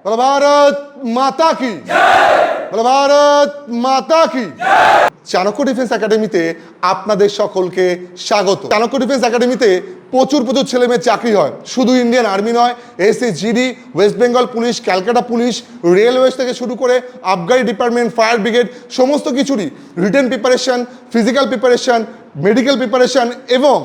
बोलो भारत माता की, बोलो भारत माता की। চাণক্য ডিফেন্স একাডেমিতে আপনাদের সকলকে স্বাগত। চাণক্য ডিফেন্স একাডেমিতে প্রচুর ছেলে মেয়ের চাকরি হয়। শুধু ইন্ডিয়ান আর্মি নয়, SSGD, West Bengal police, Calcutta police, railways থেকে শুরু করে আবগারি ডিপার্টমেন্ট, ফায়ার ব্রিগেড, সমস্ত কিছুরই written preparation, physical preparation, medical preparation এবং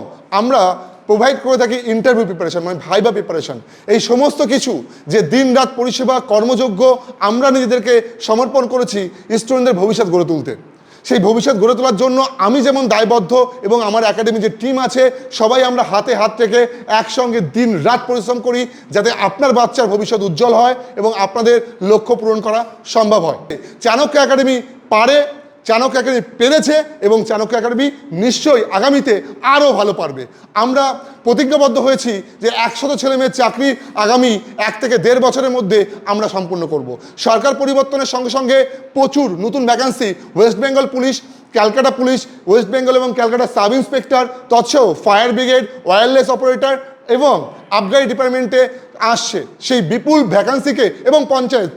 আমরা প্রোভাইড করে থাকি ইন্টারভিউ প্রিপারেশন, মানে ভাইবা প্রিপারেশন। এই সমস্ত কিছু যে দিন রাত পরিষেবা কর্মযোগ্য আমরা নিজেদেরকে সমর্পণ করেছি স্টুডেন্টদের ভবিষ্যৎ গড়ে তুলতে। সেই ভবিষ্যৎ গড়ে তোলার জন্য আমি যেমন দায়বদ্ধ এবং আমার একাডেমি যে টিম আছে সবাই আমরা হাতে হাত রেখে একসঙ্গে দিন রাত পরিশ্রম করি যাতে আপনার বাচ্চার ভবিষ্যৎ উজ্জ্বল হয় এবং আপনাদের লক্ষ্য পূরণ করা সম্ভব হয়। চাণক্য একাডেমি পারে, চাণক্য একাডেমি পেরেছে এবং চাণক্য একাডেমি নিশ্চয়ই আগামীতে আরও ভালো পারবে। আমরা প্রতিজ্ঞাবদ্ধ হয়েছি যে 100 ছেলে মেয়ের চাকরি আগামী 1 থেকে 1.5 বছরের মধ্যে আমরা সম্পূর্ণ করব। সরকার পরিবর্তনের সঙ্গে সঙ্গে প্রচুর নতুন vacancy West Bengal police, Calcutta police, West Bengal এবং ক্যালকাটা সাব ইন্সপেক্টর, তৎসহ ফায়ার ব্রিগেড, ওয়্যারলেস অপারেটর এবং আবগারি ডিপার্টমেন্টে আসছে। সেই বিপুল ভ্যাকান্সিকে এবং পঞ্চায়েত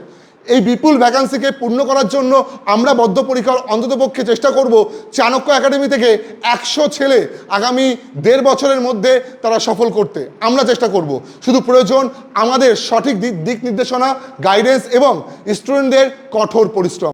এই বিপুল ভ্যাকান্সিকে পূর্ণ করার জন্য আমরা বদ্ধপরিকর। অন্ততপক্ষে চেষ্টা করব চাণক্য একাডেমি থেকে 100 ছেলে আগামী 1.5 বছরের মধ্যে তারা সফল করতে আমরা চেষ্টা করব। শুধু প্রয়োজন আমাদের সঠিক দিক নির্দেশনা, গাইডেন্স এবং স্টুডেন্টদের কঠোর পরিশ্রম।